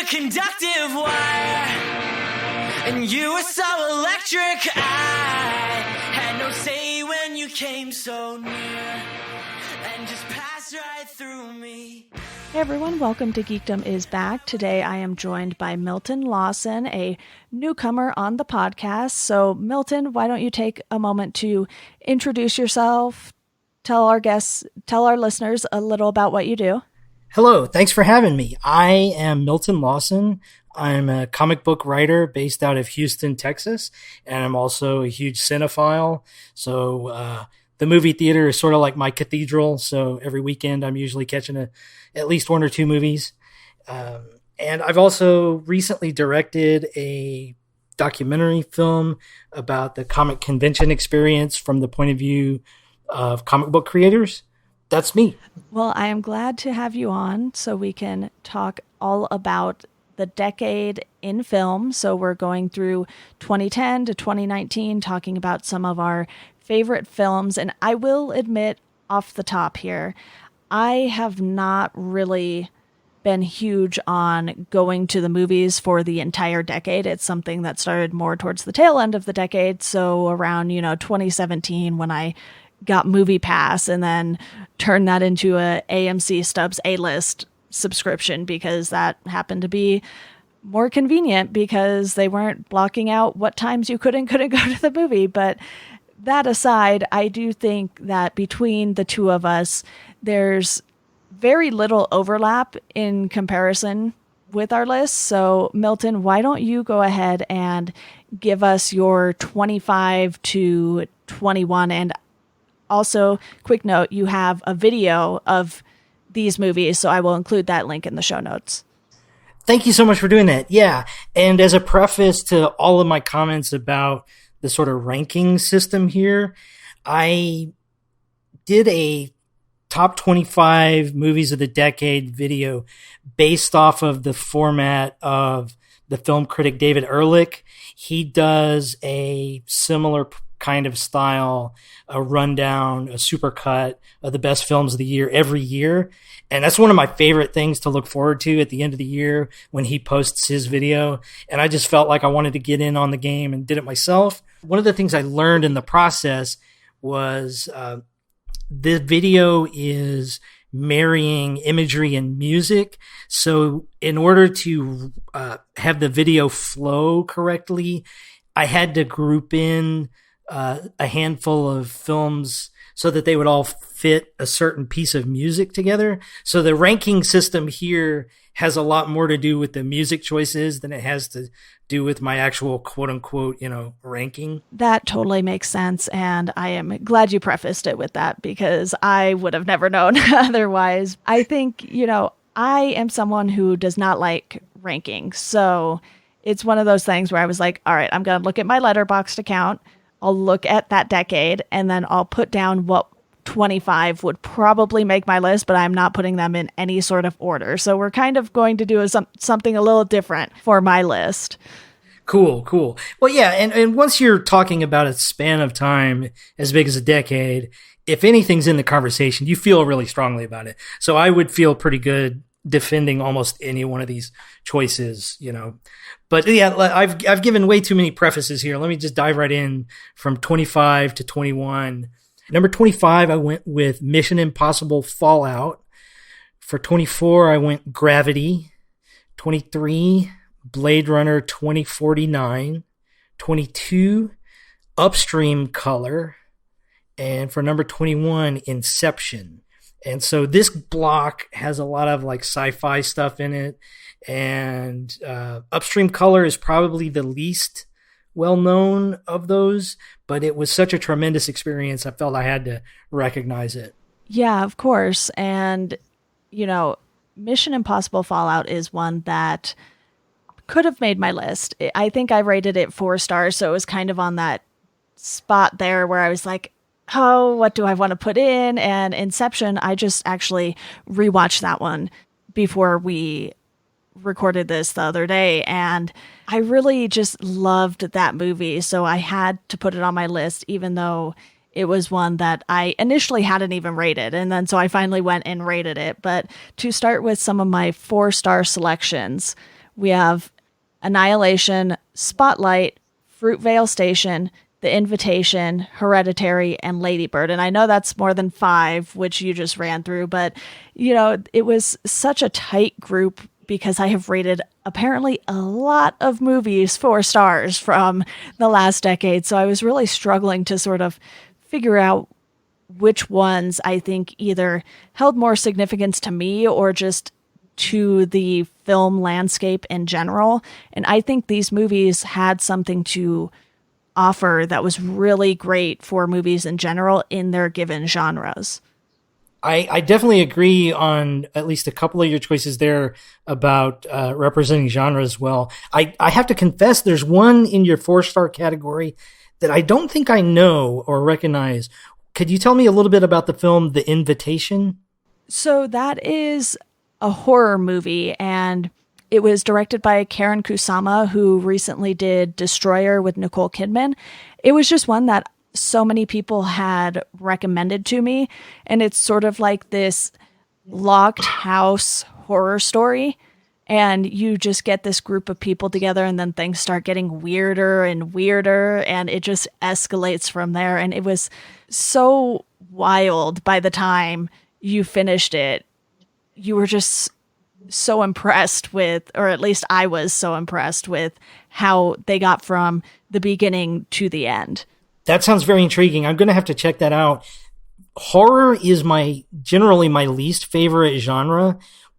a conductive wire, and you were so electric. I had no say when you came so near, and just passed right through me. Hey everyone, welcome to Geekdom is Back. Today I am joined by Milton Lawson, a newcomer on the podcast. So Milton, why don't you take a moment to introduce yourself, tell our listeners a little about what you do. Hello, thanks for having me. I am Milton Lawson. I'm a comic book writer based out of Houston, Texas, and I'm also a huge cinephile. So the movie theater is sort of like my cathedral. So every weekend I'm usually catching at least one or two movies. And I've also recently directed a documentary film about the comic convention experience from the point of view of comic book creators. That's me. Well, I am glad to have you on so we can talk all about the decade in film. So we're going through 2010 to 2019, talking about some of our favorite films. And I will admit off the top here, I have not really been huge on going to the movies for the entire decade. It's something that started more towards the tail end of the decade. So around, 2017 when I got Movie Pass and then turned that into a AMC Stubbs A-List subscription because that happened to be more convenient because they weren't blocking out what times you couldn't go to the movie. But that aside, I do think that between the two of us, there's very little overlap in comparison with our list. So Milton, why don't you go ahead and give us your 25 to 21, and also, quick note, you have a video of these movies, so I will include that link in the show notes. Thank you so much for doing that. Yeah, and as a preface to all of my comments about the sort of ranking system here, I did a top 25 movies of the decade video based off of the format of the film critic David Ehrlich. He does a similar kind of style, a rundown, a supercut of the best films of the year every year. And that's one of my favorite things to look forward to at the end of the year when he posts his video. And I just felt like I wanted to get in on the game and did it myself. One of the things I learned in the process was the video is marrying imagery and music. So in order to have the video flow correctly, I had to group in a handful of films so that they would all fit a certain piece of music together. So the ranking system here has a lot more to do with the music choices than it has to do with my actual quote unquote, ranking. That totally makes sense. And I am glad you prefaced it with that because I would have never known otherwise. I think, I am someone who does not like ranking. So it's one of those things where I was like, all right, I'm going to look at my Letterboxd account. I'll look at that decade and then I'll put down what 25 would probably make my list, but I'm not putting them in any sort of order. So we're kind of going to do something a little different for my list. Cool. Well, yeah. And once you're talking about a span of time as big as a decade, if anything's in the conversation, you feel really strongly about it. So I would feel pretty good defending almost any one of these choices, But yeah, I've given way too many prefaces here. Let me just dive right in from 25 to 21. Number 25, I went with Mission Impossible Fallout. For 24, I went Gravity. 23, Blade Runner 2049. 22, Upstream Color. And for number 21, Inception. And so this block has a lot of like sci-fi stuff in it. And Upstream Color is probably the least well-known of those, but it was such a tremendous experience. I felt I had to recognize it. Yeah, of course. And, Mission Impossible Fallout is one that could have made my list. I think I rated it 4 stars. So it was kind of on that spot there where I was like, oh, what do I want to put in? And Inception, I just actually rewatched that one before we recorded this the other day, and I really just loved that movie. So I had to put it on my list, even though it was one that I initially hadn't even rated. And then so I finally went and rated it. But to start with some of my 4-star selections, We have Annihilation, Spotlight, Fruitvale Station, The Invitation, Hereditary, and Lady Bird. And I know that's more than 5, which you just ran through, but, it was such a tight group because I have rated apparently a lot of movies 4 stars from the last decade. So I was really struggling to sort of figure out which ones I think either held more significance to me or just to the film landscape in general. And I think these movies had something to offer that was really great for movies in general in their given genres. I definitely agree on at least a couple of your choices there about representing genre as well. I have to confess, there's one in your 4-star category that I don't think I know or recognize. Could you tell me a little bit about the film The Invitation? So that is a horror movie, and it was directed by Karen Kusama, who recently did Destroyer with Nicole Kidman. It was just one that so many people had recommended to me, and it's sort of like this locked house horror story, and you just get this group of people together, and then things start getting weirder and weirder, and it just escalates from there. And it was so wild by the time you finished it. You were just so impressed with, or at least I was so impressed with, how they got from the beginning to the end. That sounds very intriguing. I'm going to have to check that out. Horror is generally my least favorite genre,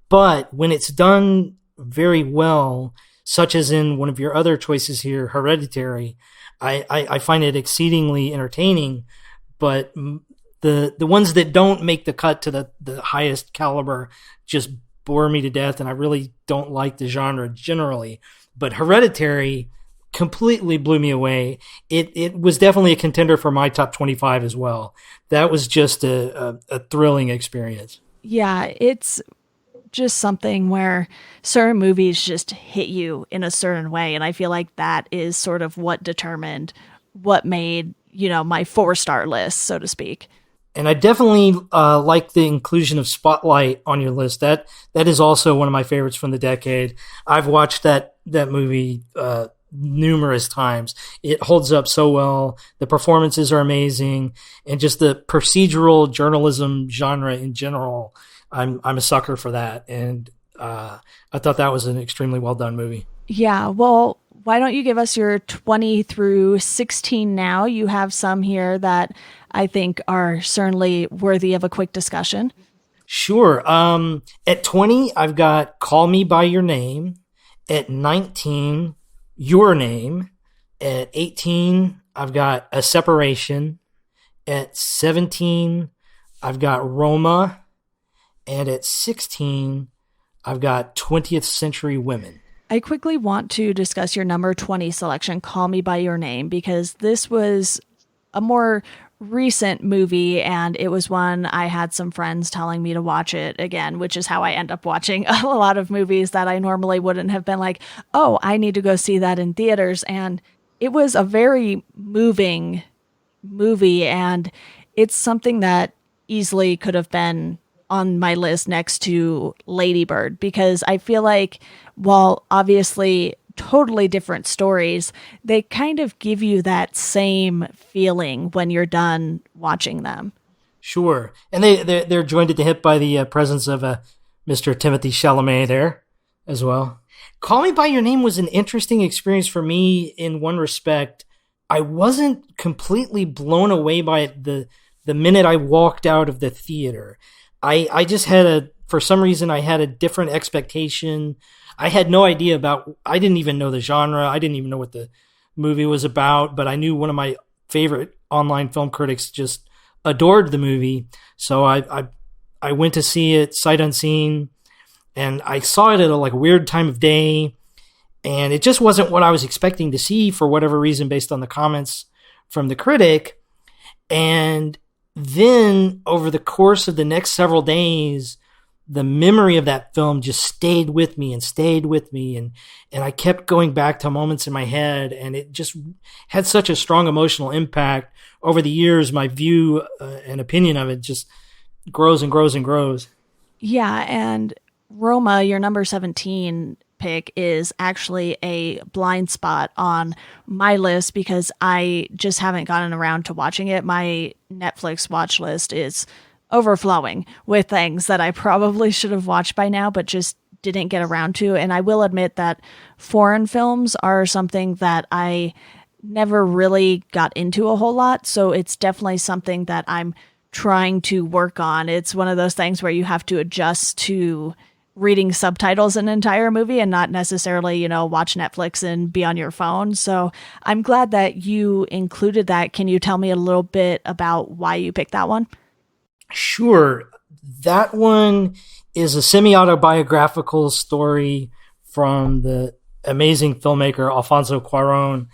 but when it's done very well, such as in one of your other choices here, Hereditary, I find it exceedingly entertaining. But the ones that don't make the cut to the highest caliber just bore me to death, and I really don't like the genre generally. But Hereditary completely blew me away. It was definitely a contender for my top 25 as well. That was just a thrilling experience. Yeah, it's just something where certain movies just hit you in a certain way. And I feel like that is sort of what determined what made, my 4-star list, so to speak. And I definitely like the inclusion of Spotlight on your list. That is also one of my favorites from the decade. I've watched that movie numerous times. It holds up so well. The performances are amazing, and just the procedural journalism genre in general, I'm a sucker for that. And I thought that was an extremely well done movie. Yeah, well, why don't you give us your 20 through 16 now? You have some here that I think are certainly worthy of a quick discussion. Sure. At 20, I've got Call Me By Your Name. At 19, Your Name. At 18, I've got A Separation. At 17, I've got Roma. And at 16, I've got 20th Century Women. I quickly want to discuss your number 20 selection, Call Me By Your Name, because this was a more recent movie, and it was one I had some friends telling me to watch it again, which is how I end up watching a lot of movies that I normally wouldn't have been like, oh, I need to go see that in theaters. And it was a very moving movie, and it's something that easily could have been on my list next to Lady Bird, because I feel like, while obviously totally different stories, they kind of give you that same feeling when you're done watching them. Sure. And they're joined at the hip by the presence of Mr. Timothée Chalamet there as well. Call Me By Your Name was an interesting experience for me in one respect. I wasn't completely blown away by it the minute I walked out of the theater. I just had for some reason, I had a different expectation. I had no idea I didn't even know the genre. I didn't even know what the movie was about, but I knew one of my favorite online film critics just adored the movie. So I went to see it sight unseen, and I saw it at a weird time of day, and it just wasn't what I was expecting to see for whatever reason based on the comments from the critic. And then over the course of the next several days, the memory of that film just stayed with me. And I kept going back to moments in my head, and it just had such a strong emotional impact. Over the years, my view and opinion of it just grows and grows and grows. Yeah, and Roma, your number 17 pick is actually a blind spot on my list because I just haven't gotten around to watching it. My Netflix watch list is overflowing with things that I probably should have watched by now, but just didn't get around to. And I will admit that foreign films are something that I never really got into a whole lot. So it's definitely something that I'm trying to work on. It's one of those things where you have to adjust to reading subtitles in an entire movie and not necessarily, watch Netflix and be on your phone. So I'm glad that you included that. Can you tell me a little bit about why you picked that one? Sure. That one is a semi-autobiographical story from the amazing filmmaker Alfonso Cuarón.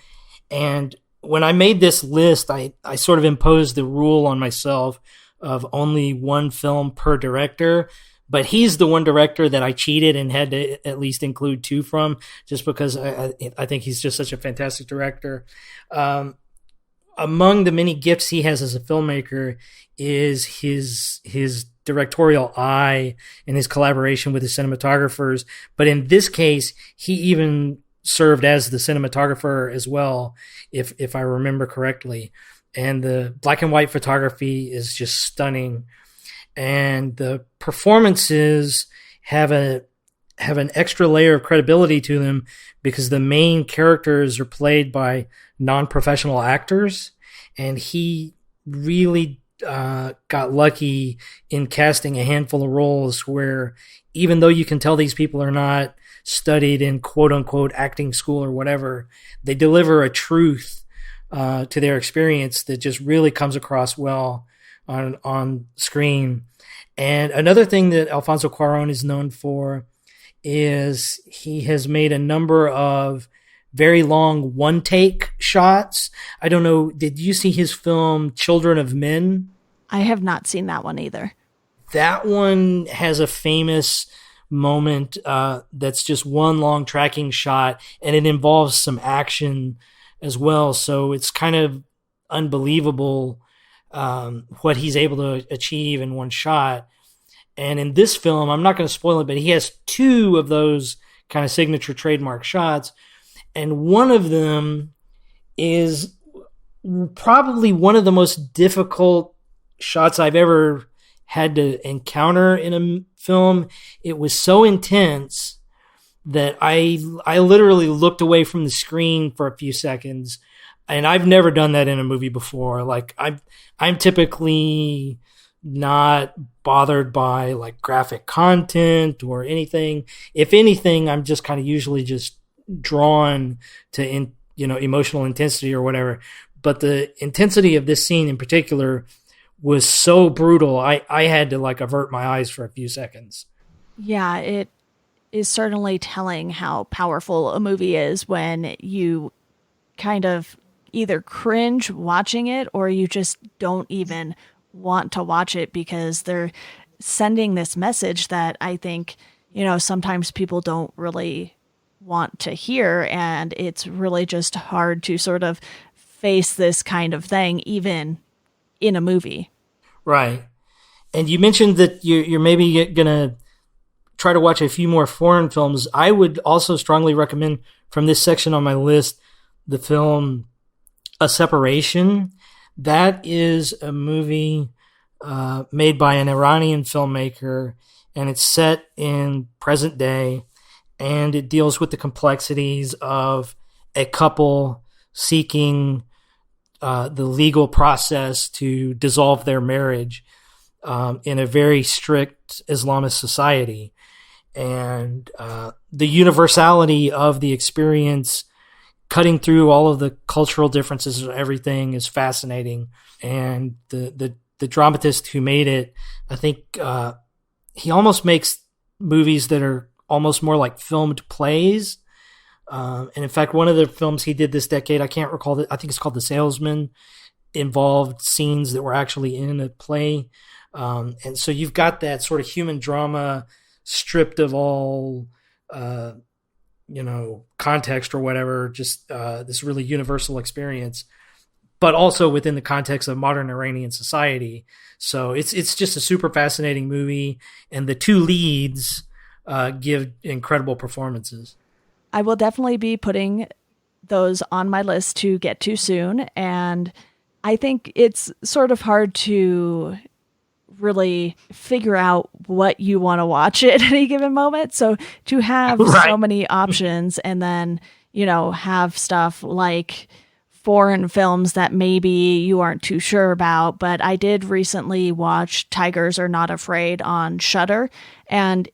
And when I made this list, I sort of imposed the rule on myself of only one film per director. But he's the one director that I cheated and had to at least include two from, just because I think he's just such a fantastic director. Among the many gifts he has as a filmmaker is his directorial eye and his collaboration with the cinematographers. But in this case, he even served as the cinematographer as well, if I remember correctly. And the black and white photography is just stunning. And the performances have an extra layer of credibility to them because the main characters are played by non-professional actors, and he really got lucky in casting a handful of roles where even though you can tell these people are not studied in quote-unquote acting school or whatever, they deliver a truth to their experience that just really comes across well on screen. And another thing that Alfonso Cuarón is known for is he has made a number of very long one-take shots. I don't know, did you see his film Children of Men? I have not seen that one either. That one has a famous moment that's just one long tracking shot, and it involves some action as well. So it's kind of unbelievable what he's able to achieve in one shot. And in this film, I'm not going to spoil it, but he has two of those kind of signature trademark shots. And one of them is probably one of the most difficult shots I've ever had to encounter in a film. It was so intense that I literally looked away from the screen for a few seconds. And I've never done that in a movie before. Like I'm typically not bothered by like graphic content or anything. If anything, I'm just kind of usually just drawn to emotional intensity or whatever. But the intensity of this scene in particular was so brutal. I had to like avert my eyes for a few seconds. Yeah, it is certainly telling how powerful a movie is when you kind of either cringe watching it or you just don't even want to watch it because they're sending this message that I think, sometimes people don't really want to hear. And it's really just hard to sort of face this kind of thing, even in a movie. Right. And you mentioned that you're maybe going to try to watch a few more foreign films. I would also strongly recommend from this section on my list the film A Separation. That is a movie made by an Iranian filmmaker, and it's set in present day, and it deals with the complexities of a couple seeking the legal process to dissolve their marriage in a very strict Islamist society. And the universality of the experience, cutting through all of the cultural differences and everything, is fascinating. And the dramatist who made it, I think he almost makes movies that are almost more like filmed plays. And in fact, one of the films he did this decade, I can't recall I think it's called The Salesman, involved scenes that were actually in a play. And so you've got that sort of human drama stripped of all, context or whatever, just this really universal experience, but also within the context of modern Iranian society. So it's just a super fascinating movie. And the two leads give incredible performances. I will definitely be putting those on my list to get to soon. And I think it's sort of hard to really figure out what you want to watch at any given moment. So to have so many options and then, have stuff like foreign films that maybe you aren't too sure about. But I did recently watch Tigers Are Not Afraid on Shudder, and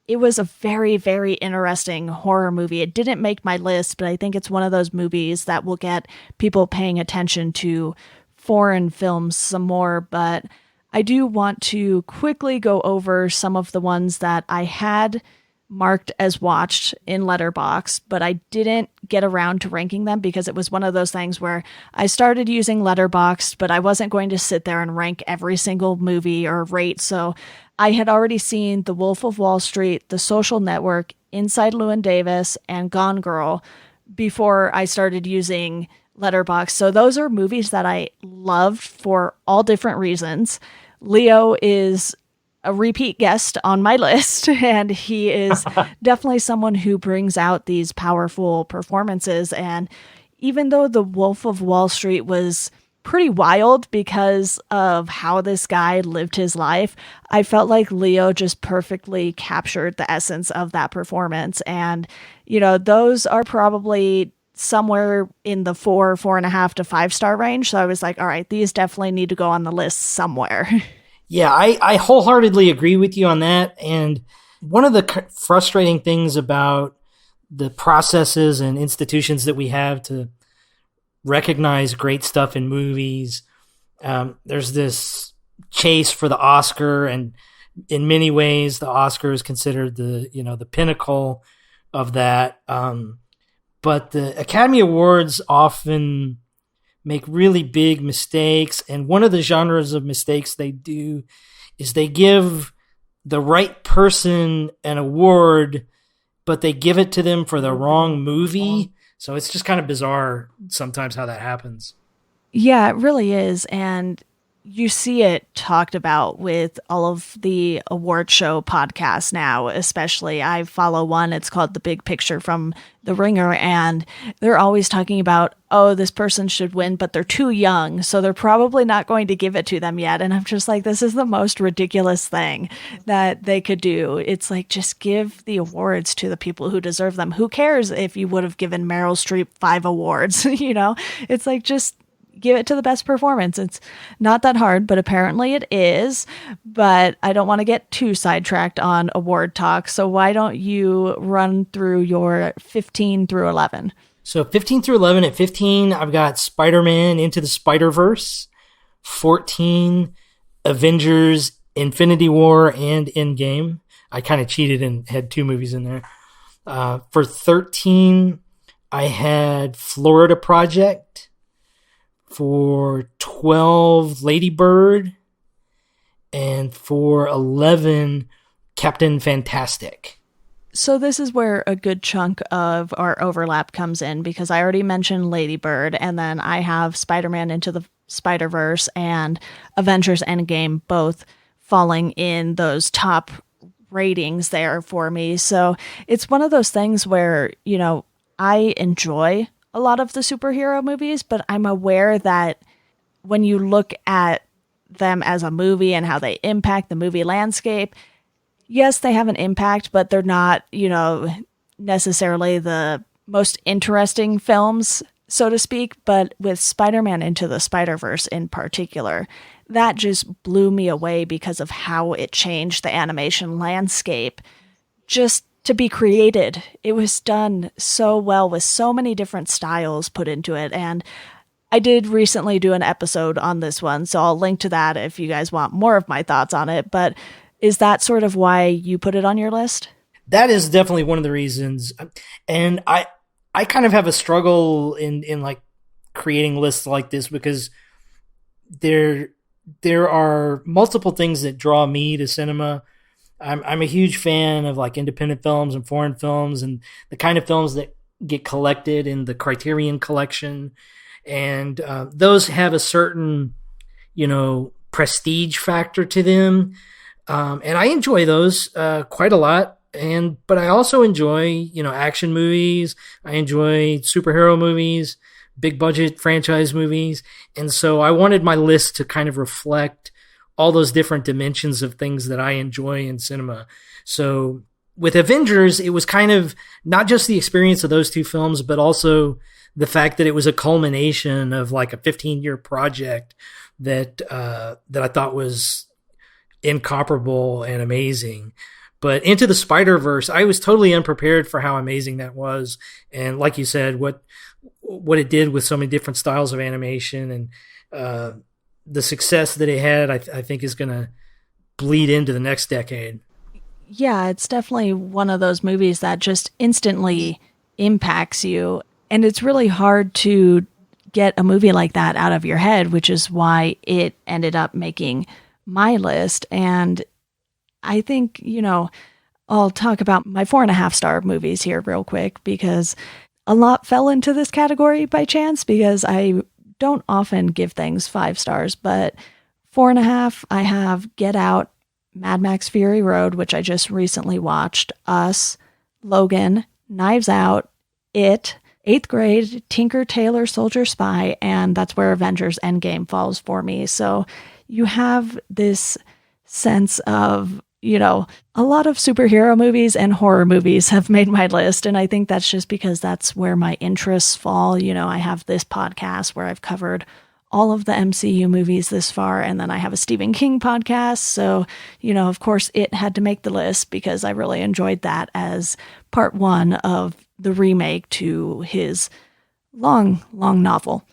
it was a very, very interesting horror movie. It didn't make my list, but I think it's one of those movies that will get people paying attention to foreign films some more. But I do want to quickly go over some of the ones that I had marked as watched in Letterboxd, but I didn't get around to ranking them because it was one of those things where I started using Letterboxd, but I wasn't going to sit there and rank every single movie or rate. So I had already seen The Wolf of Wall Street, The Social Network, Inside Llewyn Davis, and Gone Girl before I started using Letterboxd. So those are movies that I loved for all different reasons. Leo is a repeat guest on my list, and he is definitely someone who brings out these powerful performances. And even though The Wolf of Wall Street was pretty wild because of how this guy lived his life, I felt like Leo just perfectly captured the essence of that performance. And, those are probably somewhere in the 4.5 to 5-star range. So I was like, all right, these definitely need to go on the list somewhere. Yeah, I wholeheartedly agree with you on that. And one of the frustrating things about the processes and institutions that we have to recognize great stuff in movies, there's this chase for the Oscar, and in many ways, the Oscar is considered the pinnacle of that. But the Academy Awards often make really big mistakes. And one of the genres of mistakes they do is they give the right person an award, but they give it to them for the wrong movie. So it's just kind of bizarre sometimes how that happens. Yeah, it really is. And you see it talked about with all of the award show podcasts now, especially. I follow one, it's called The Big Picture from The Ringer, and they're always talking about, oh, this person should win, but they're too young, so they're probably not going to give it to them yet. And I'm just like, this is the most ridiculous thing that they could do. It's like, just give the awards to the people who deserve them. Who cares if you would have given Meryl Streep 5 awards? It's like, just give it to the best performance. It's not that hard, but apparently it is. But I don't want to get too sidetracked on award talk. So why don't you run through your 15 through 11? So 15 through 11, at 15, I've got Spider-Man Into the Spider-Verse. 14, Avengers Infinity War and Endgame. I kind of cheated and had 2 movies in there. For 13, I had Florida Project. For 12, Lady Bird. And for 11, Captain Fantastic. So this is where a good chunk of our overlap comes in, because I already mentioned Lady Bird, and then I have Spider-Man Into the Spider-Verse and Avengers Endgame both falling in those top ratings there for me. So it's one of those things where, I enjoy a lot of the superhero movies, but I'm aware that when you look at them as a movie and how they impact the movie landscape, yes, they have an impact, but they're not, necessarily the most interesting films, so to speak. But with Spider-Man Into the Spider-Verse in particular, that just blew me away because of how it changed the animation landscape just to be created. It was done so well with so many different styles put into it. And I did recently do an episode on this one, so I'll link to that if you guys want more of my thoughts on it. But is that sort of why you put it on your list? That is definitely one of the reasons. And I kind of have a struggle in like creating lists like this, because there are multiple things that draw me to cinema. I'm a huge fan of like independent films and foreign films and the kind of films that get collected in the Criterion collection. And those have a certain, prestige factor to them. And I enjoy those quite a lot. But I also enjoy, action movies. I enjoy superhero movies, big budget franchise movies. And so I wanted my list to kind of reflect all those different dimensions of things that I enjoy in cinema. So with Avengers, it was kind of not just the experience of those two films, but also the fact that it was a culmination of like a 15-year project that I thought was incomparable and amazing. But Into the Spider-Verse, I was totally unprepared for how amazing that was. And like you said, what it did with so many different styles of animation and the success that it had, I think is going to bleed into the next decade. Yeah, it's definitely one of those movies that just instantly impacts you. And it's really hard to get a movie like that out of your head, which is why it ended up making my list. And I think, I'll talk about my 4.5-star movies here real quick, because a lot fell into this category by chance, because I don't often give things 5 stars, but 4.5, I have Get Out, Mad Max Fury Road, which I just recently watched, Us, Logan, Knives Out, It, 8th Grade, Tinker Tailor Soldier Spy, and that's where Avengers Endgame falls for me. So you have this sense of, a lot of superhero movies and horror movies have made my list. And I think that's just because that's where my interests fall. I have this podcast where I've covered all of the MCU movies this far. And then I have a Stephen King podcast. So, of course, it had to make the list because I really enjoyed that as part 1 of the remake to his long novel.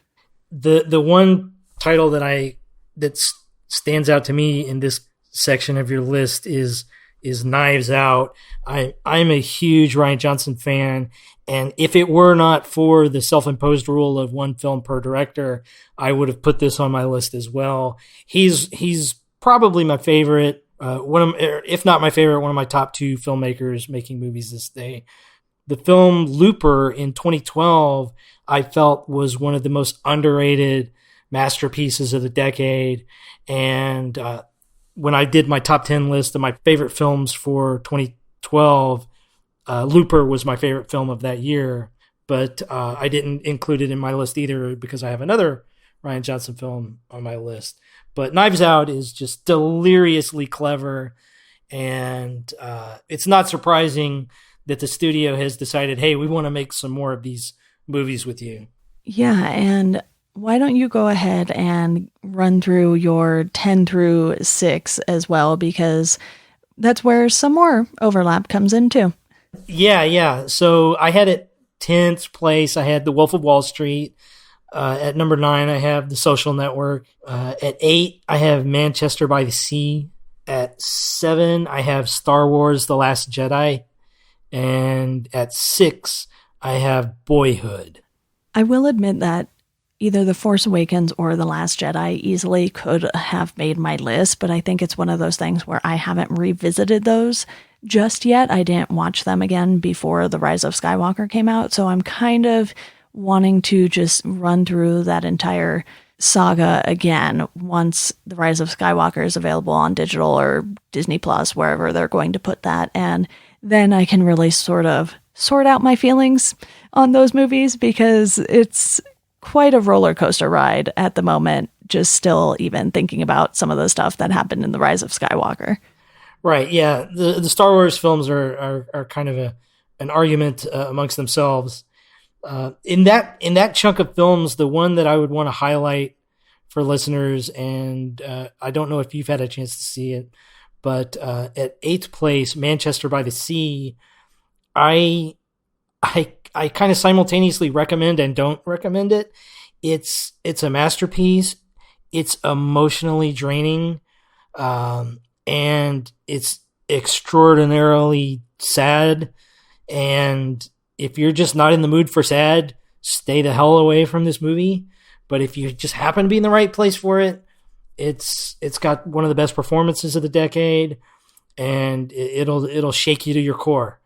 The one title that stands out to me in this section of your list is Knives Out. I'm a huge Rian Johnson fan, and if it were not for the self-imposed rule of 1 film per director, I would have put this on my list as well. He's probably my favorite, if not my favorite, one of my top 2 filmmakers making movies this day. The film Looper in 2012, I felt was one of the most underrated masterpieces of the decade, and when I did my top 10 list of my favorite films for 2012, Looper was my favorite film of that year, but I didn't include it in my list either because I have another Rian Johnson film on my list. But Knives Out is just deliriously clever, and it's not surprising that the studio has decided, hey, we want to make some more of these movies with you. Yeah, and why don't you go ahead and run through your 10 through 6 as well, because that's where some more overlap comes in too. Yeah. So I had at 10th place, I had The Wolf of Wall Street. At number 9, I have The Social Network. At 8, I have Manchester by the Sea. At 7, I have Star Wars: The Last Jedi. And at 6, I have Boyhood. I will admit that either The Force Awakens or The Last Jedi easily could have made my list, but I think it's one of those things where I haven't revisited those just yet. I didn't watch them again before The Rise of Skywalker came out, so I'm kind of wanting to just run through that entire saga again once The Rise of Skywalker is available on digital or Disney Plus, wherever they're going to put that, and then I can really sort out my feelings on those movies, because it's quite a roller coaster ride at the moment, just still even thinking about some of the stuff that happened in The Rise of Skywalker. Right, yeah. The Star Wars films are kind of an argument amongst themselves. In that chunk of films, the one that I would want to highlight for listeners, and I don't know if you've had a chance to see it, but at 8th place, Manchester by the Sea, I kind of simultaneously recommend and don't recommend it. It's a masterpiece. It's emotionally draining, and it's extraordinarily sad. And if you're just not in the mood for sad, stay the hell away from this movie. But if you just happen to be in the right place for it, it's got one of the best performances of the decade, and it'll shake you to your core.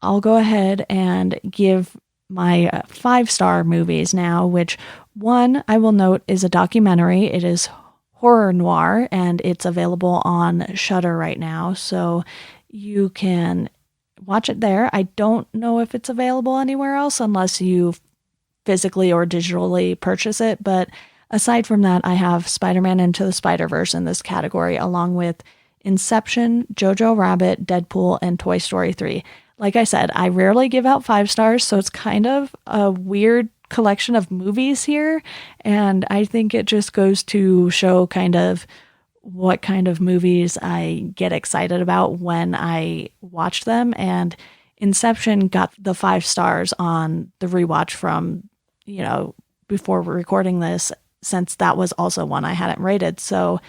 I'll go ahead and give my 5-star movies now, which one I will note is a documentary. It is horror noir, and it's available on Shudder right now. So you can watch it there. I don't know if it's available anywhere else unless you physically or digitally purchase it. But aside from that, I have Spider-Man Into the Spider-Verse in this category, along with Inception, Jojo Rabbit, Deadpool, and Toy Story 3. Like I said, I rarely give out 5 stars, so it's kind of a weird collection of movies here. And I think it just goes to show kind of what kind of movies I get excited about when I watch them. And Inception got the 5 stars on the rewatch from, before recording this, since that was also one I hadn't rated. So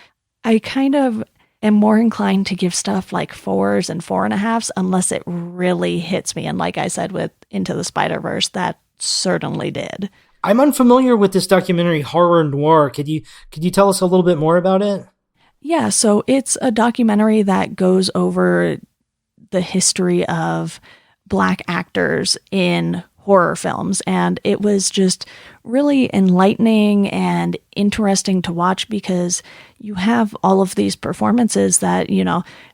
I kind of am more inclined to give stuff like 4s and 4.5s unless it really hits me. And like I said, with Into the Spider-Verse, that certainly did. I'm unfamiliar with this documentary, Horror Noir. Could you tell us a little bit more about it? Yeah, so it's a documentary that goes over the history of Black actors in horror films. And it was just really enlightening and interesting to watch because you have all of these performances that,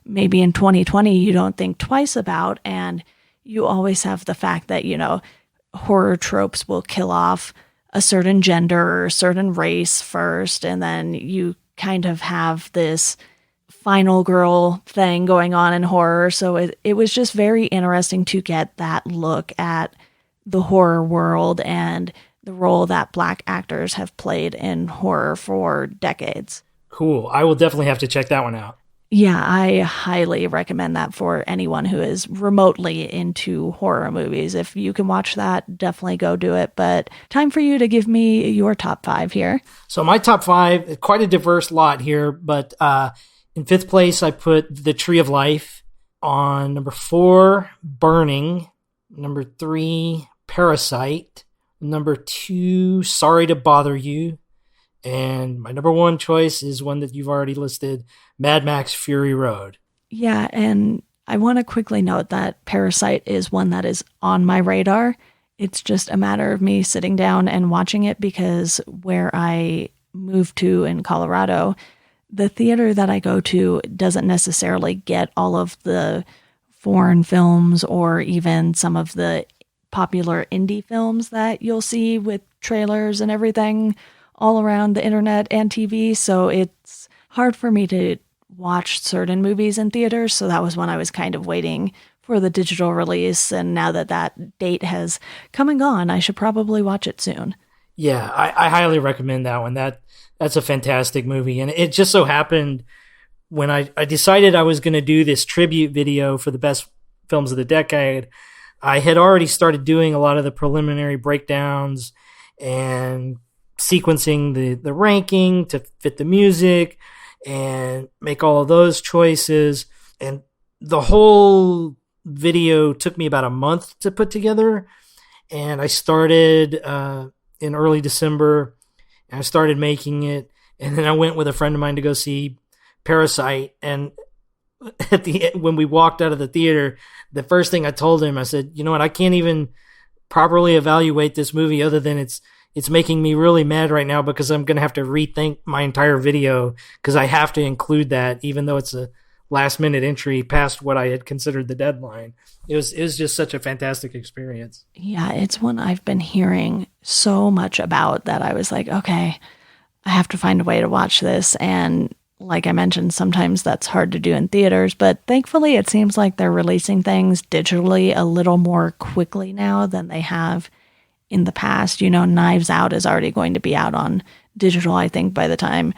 maybe in 2020 you don't think twice about. And you always have the fact that, horror tropes will kill off a certain gender or a certain race first. And then you kind of have this final girl thing going on in horror. So it was just very interesting to get that look at the horror world and the role that Black actors have played in horror for decades. Cool. I will definitely have to check that one out. Yeah, I highly recommend that for anyone who is remotely into horror movies. If you can watch that, definitely go do it. But time for you to give me your top 5 here. So my top 5, quite a diverse lot here, but in 5th place, I put The Tree of Life. On number 4, Burning. Number 3, Parasite. Number 2, Sorry to Bother You. And my number 1 choice is one that you've already listed, Mad Max Fury Road. Yeah, and I want to quickly note that Parasite is one that is on my radar. It's just a matter of me sitting down and watching it because where I moved to in Colorado, the theater that I go to doesn't necessarily get all of the foreign films or even some of the popular indie films that you'll see with trailers and everything all around the internet and TV. So it's hard for me to watch certain movies in theaters. So that was when I was kind of waiting for the digital release. And now that that date has come and gone, I should probably watch it soon. Yeah, I highly recommend that one. That's a fantastic movie. And it just so happened when I decided I was going to do this tribute video for the best films of the decade, I had already started doing a lot of the preliminary breakdowns and sequencing the ranking to fit the music and make all of those choices. And the whole video took me about a month to put together. And I started in early December, and I started making it. And then I went with a friend of mine to go see Parasite. And at the end, when we walked out of the theater, the first thing I told him, I said, you know what, I can't even properly evaluate this movie other than it's making me really mad right now because I'm going to have to rethink my entire video because I have to include that, even though it's a last minute entry past what I had considered the deadline. It was just such a fantastic experience. Yeah, it's one I've been hearing so much about that I was like, okay, I have to find a way to watch this. And like I mentioned, sometimes that's hard to do in theaters, but thankfully it seems like they're releasing things digitally a little more quickly now than they have in the past. Knives Out is already going to be out on digital, I think, by the time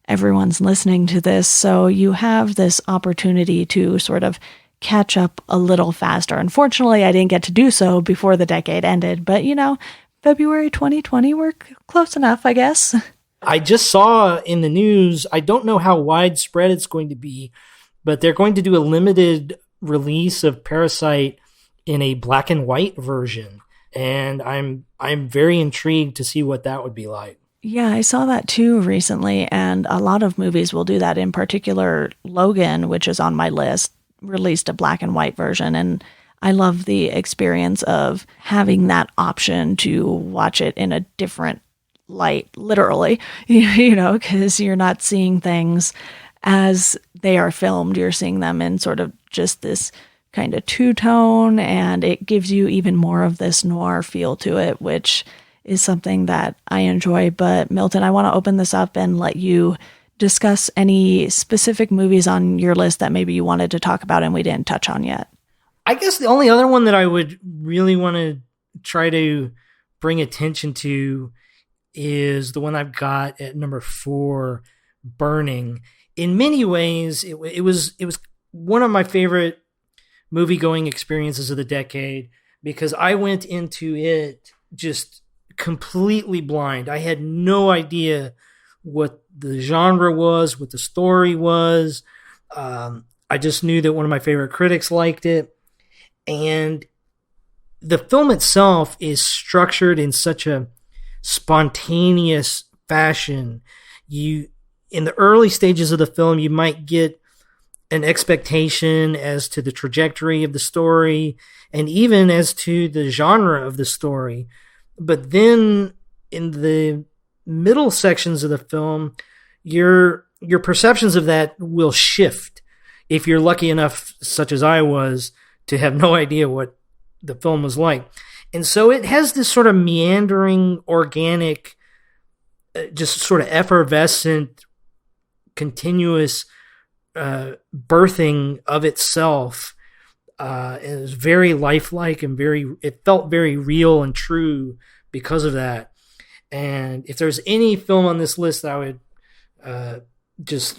everyone's listening to this. So you have this opportunity to sort of catch up a little faster. Unfortunately, I didn't get to do so before the decade ended, but February 2020, we're close enough, I guess. I just saw in the news, I don't know how widespread it's going to be, but they're going to do a limited release of Parasite in a black and white version. And I'm very intrigued to see what that would be like. Yeah, I saw that too recently, and a lot of movies will do that. In particular, Logan, which is on my list, released a black and white version, and I love the experience of having that option to watch it in a different light, literally, because you're not seeing things as they are filmed. You're seeing them in sort of just this kind of two-tone, and it gives you even more of this noir feel to it, which is something that I enjoy. But Milton, I want to open this up and let you discuss any specific movies on your list that maybe you wanted to talk about and we didn't touch on yet. I guess the only other one that I would really want to try to bring attention to is the one I've got at number 4, Burning. In many ways, it was one of my favorite movie-going experiences of the decade because I went into it just completely blind. I had no idea what the genre was, what the story was. I just knew that one of my favorite critics liked it. And the film itself is structured in such a spontaneous fashion. In the early stages of the film, you might get an expectation as to the trajectory of the story and even as to the genre of the story. But then in the middle sections of the film, your perceptions of that will shift if you're lucky enough, such as I was, to have no idea what the film was like. And so it has this sort of meandering, organic, just sort of effervescent, continuous birthing of itself. It was very lifelike and it felt very real and true because of that. And if there's any film on this list that I would just,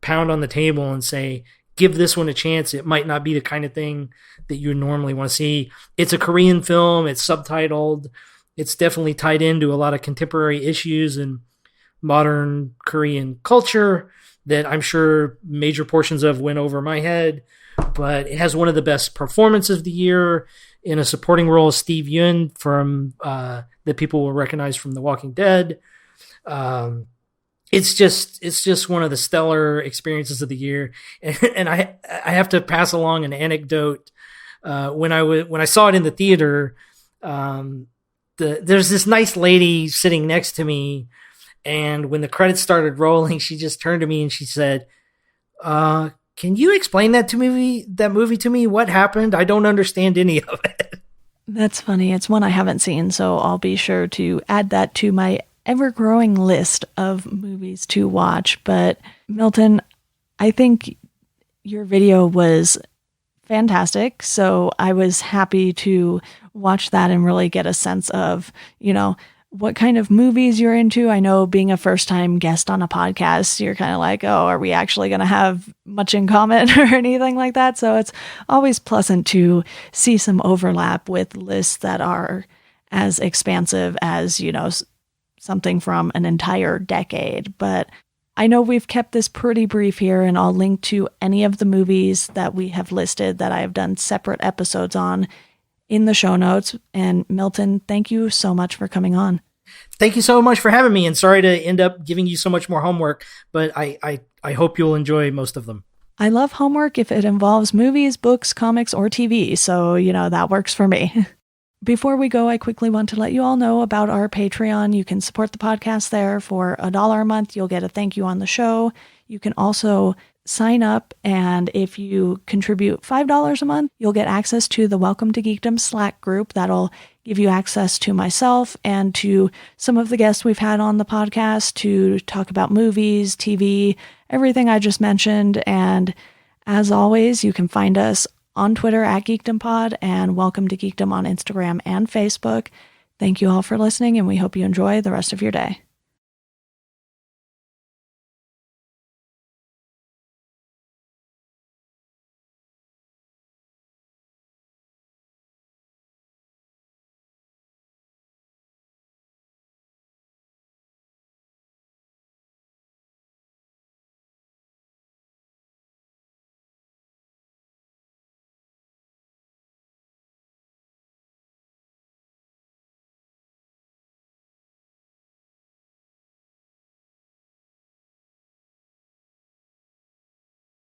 pound on the table and say, give this one a chance, it might not be the kind of thing that you normally want to see. It's a Korean film. It's subtitled. It's definitely tied into a lot of contemporary issues and modern Korean culture that I'm sure major portions of went over my head. But it has one of the best performances of the year in a supporting role, Steve Yeun from that people will recognize from The Walking Dead. It's just one of the stellar experiences of the year, and I have to pass along an anecdote. When I saw it in the theater, there's this nice lady sitting next to me, and when the credits started rolling, she just turned to me and she said, "Can you explain that movie to me? What happened? I don't understand any of it." That's funny. It's one I haven't seen, so I'll be sure to add that to my ever-growing list of movies to watch. But Milton, I think your video was fantastic, so I was happy to watch that and really get a sense of, what kind of movies you're into. I know being a first-time guest on a podcast, you're kind of like, oh, are we actually going to have much in common or anything like that? So it's always pleasant to see some overlap with lists that are as expansive as, something from an entire decade. But I know we've kept this pretty brief here, and I'll link to any of the movies that we have listed that I have done separate episodes on in the show notes. And Milton, thank you so much for coming on. Thank you so much for having me, and sorry to end up giving you so much more homework, but I hope you'll enjoy most of them. I love homework if it involves movies, books, comics, or TV, so, that works for me. Before we go, I quickly want to let you all know about our Patreon. You can support the podcast there for $1 a month. You'll get a thank you on the show. You can also sign up, and if you contribute $5 a month, you'll get access to the Welcome to Geekdom Slack group. That'll give you access to myself and to some of the guests we've had on the podcast to talk about movies, TV, everything I just mentioned. And as always, you can find us on Twitter at GeekdomPod and Welcome to Geekdom on Instagram and Facebook. Thank you all for listening, and we hope you enjoy the rest of your day.